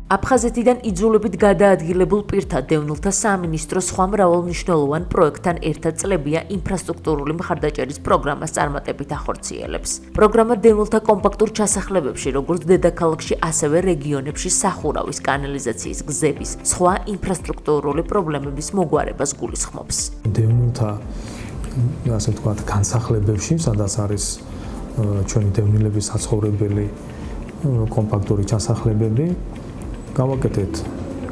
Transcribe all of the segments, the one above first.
აფხაზეთიდან იძულებით გადაადგილებულ პირთა დევნილთა სამინისტროს სხვა მრავალმნიშვნელოვან პროექტთან ერთად წლებია ინფრასტრუქტურული მხარდაჭერის პროგრამას წარმატებით ახორციელებს. პროგრამა დევნილთა კომპაქტურ ჩასახლებებში, როგორც დედაქალაქში, ასევე რეგიონებში სახურავის, კანალიზაციის, გზების, სხვა ინფრასტრუქტურული პრობლემების მოგვარებას გულისხმობს. დევნილთა, ასე ვთქვათ, განსახლებებში, სადაც არის ჩვენი დევნილების საცხოვრებელი კომპაქტური ჩასახლებები, გავაკეთეთ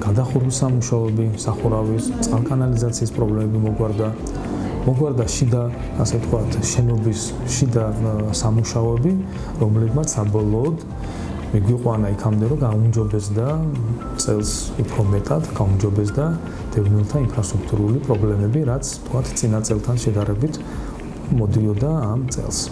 გადახურვის სამუშაოები, სახურავის, წყალკანალიზაციის პრობლემები მოგვარდა შიდა, ასე ვთქვათ, შენობის შიდა სამუშაოები, რომლებმაც საბოლოოდ მიგვიყვანა იქამდე, რომ გაუმჯობესდა წელს უფრო მეტად, გაუმჯობესდა დევნილთა ინფრასტრუქტურული პრობლემები, რაც ვთქვათ, წინა წელთან შედარებით მოდიოდა ამ წელს.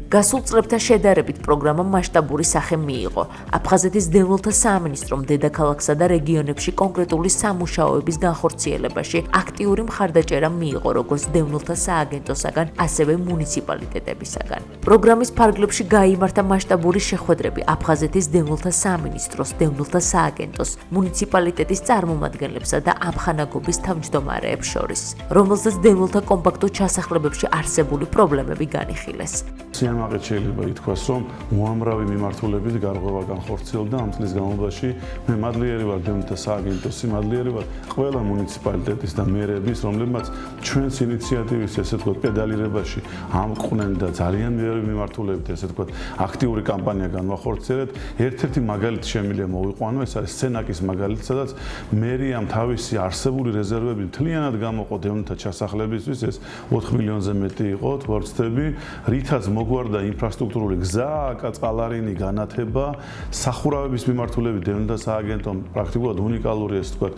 გასულ წლებთან შედარებით პროგრამამ მასშტაბური სახე მიიღო. აფხაზეთის დევნილთა სამინისტრომ დედაქალაქსა და რეგიონებში კონკრეტული სამუშაოების განხორციელებაში აქტიური მხარდაჭერა მიიღო როგორც დევნილთა სააგენტოსაგან, ასევე მუნიციპალიტეტებისაგან. პროგრამის ფარგლებში გაიმართა მასშტაბური შეხვედრები აფხაზეთის დევნილთა სამინისტროს, დევნილთა სააგენტოს, მუნიციპალიტეტის წარმომადგენლებსა და ამხანაგობის თავმჯდომარეებს შორის, რომელზეც დევნილთა კომპაქტურ ჩასახლებებში არსებული პრობლემები განიხილეს. სიამაყედ შეიძლება ითქვას, რომ უამრავი მიმართულებით გარღვევა განხორციელდა ამ წლის განმავლობაში. მე მადლიერი ვარ დევნილთა სააგენტოს, მადლიერი ვარ ყველა მუნიციპალიტეტის და მერების, რომლებმაც ჩვენს ინიციატივის, ესე ვთქვათ, პედალირებაში ამყვნენ და ძალიან ბევრი მიმართულებით, ესე ვთქვათ, აქტიური კამპანია განვახორციელეთ. ერთ-ერთი მაგალითი შემიძლია მოვიყვანო, ეს არის სენაკის მაგალითი, სადაც მერიამ თავისი არსებული რეზერვები მთლიანად გამოყო დევნილთა ჩასახლებისთვის, ეს 4 მილიონზე მეტი იყო თვალწინები, რითაც მოგვარდა ინფრასტრუქტურული გზა, კაწყალარინი, განათება, სახურავების მიმართულებით დევნილთა სააგენტომ პრაქტიკულად უნიკალური, ესე ვთქვათ,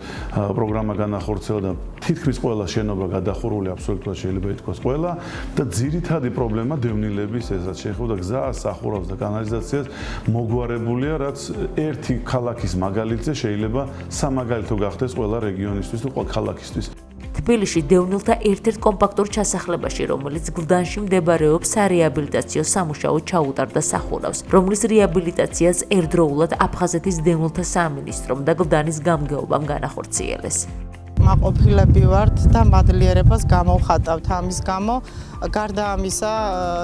პროგრამა განახორციელა და თითქმის ყველა შენობა გადახურული, აბსოლუტურად შეიძლება ითქვას ყველა და ძირითადი პრობლემა დევნილების, ესაც შეეხება გზას, სახურავს და კანალიზაციას მოგვარებულია, რაც ერთი ქალაქის მაგალითზე შეიძლება სამაგალითო გახდეს ყველა რეგიონისთვის თუ ყველა ქალაქისთვის. თბილისში დევნილთა ერთ-ერთ კომპაქტურ ჩასახლებაში, რომელიც გლდანში მდებარეობს, სარეაბილიტაციო სამუშაო ჩაუტარდა სახურავს, რომლის რეაბილიტაციას ერთდროულად აფხაზეთის დევნილთა სამინისტრომ და გლდანის გამგეობამ განახორციელეს. მაყოფილები ვართ და მადლიერებას გამოვხატავთ ამის გამო. გარდა ამისა,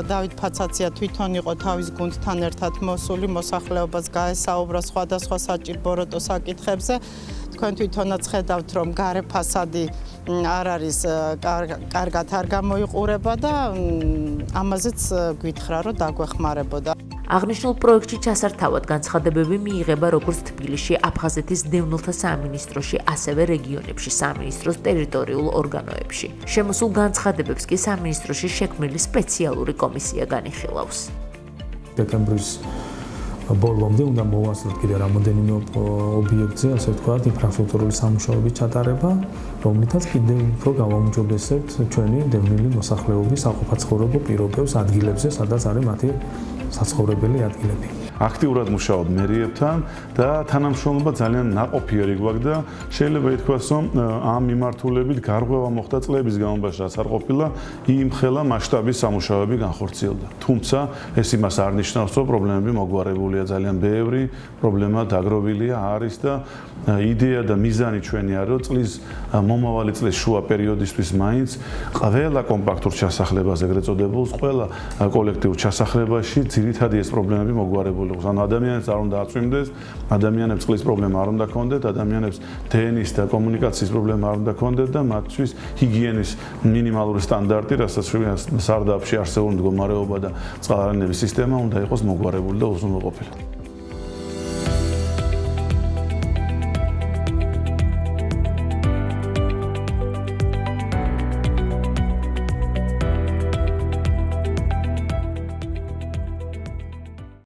დავით ფაცაცია თვითონ იყო თავის გუნდთან ერთად მოსული, მოსახლეობას გაესაუბრა სხვადასხვა საჭირბოროტო საკითხებზე. თქვენ თვითონაც ხედავთ, რომ გარე ფასადი არ არის კარგად არ გამოიყურება და ამაზეც გვითხრა, რომ დაგვეხმარებოდა. აღნიშნულ პროექტში ჩასართავად განცხადებები მიიღება როგორც თბილისში, აფხაზეთის დევნილთა სამინისტროში, ასევე რეგიონებში, სამინისტროს ტერიტორიულ ორგანოებში. შემოსულ განცხადებებს კი სამინისტროში შექმნილი სპეციალური კომისია განიხილავს. დეკემბრის ბოლომდე უნდა მოვასწროთ კიდე რამოდენიმე ობიექტზე, ასე ვთქვათ, ინფრასტრუქტურული სამუშაოების ჩატარება, რომლითაც კიდევ უფრო გავაუმჯობესებთ ჩვენი დევნილი მოსახლეობის საყოფაცხოვრებო პირობებს ადგილებზე, სადაც არის მათი საცხოვრებელი ადგილები. აქტიურად მუშაობ მერიებთან და თანამშრომლობა ძალიან ნაყოფიერი გვაქვს და შეიძლება ითქვას, რომ ამ მიმართულებით გარღვევა მოხდა წლების განმავლობაში, რაც არ ყოფილა იმხელა მასშტაბის სამუშაოები განხორციელდა. თუმცა ეს იმას არ ნიშნავს, რომ პრობლემები მოგვარებულია, ძალიან ბევრი პრობლემა დაგროვილია არის და იდეა და მიზანი ჩვენი არის, რომ წლის მომავალი წლის შუა პერიოდისთვის მაინც ყველა კომპაქტურ ჩასახლებაზე, ეგრეთ წოდებულს, ყველა კოლექტიურ ჩასახლებაში ძირითადი ეს პრობლემები მოგვარებულია. ანუ ადამიანებს არ უნდა აწვიმდეს, ადამიანებს წყლის პრობლემა არ უნდა ქონდეთ, ადამიანებს დენის და კომუნიკაციის პრობლემა არ უნდა ქონდეთ და მათთვის ჰიგიენის მინიმალური სტანდარტი, რასაც სარდაფში არსებული მდგომარეობა და წყალარენების სისტემა უნდა იყოს მოგვარებული და უზრუნველყოფილი.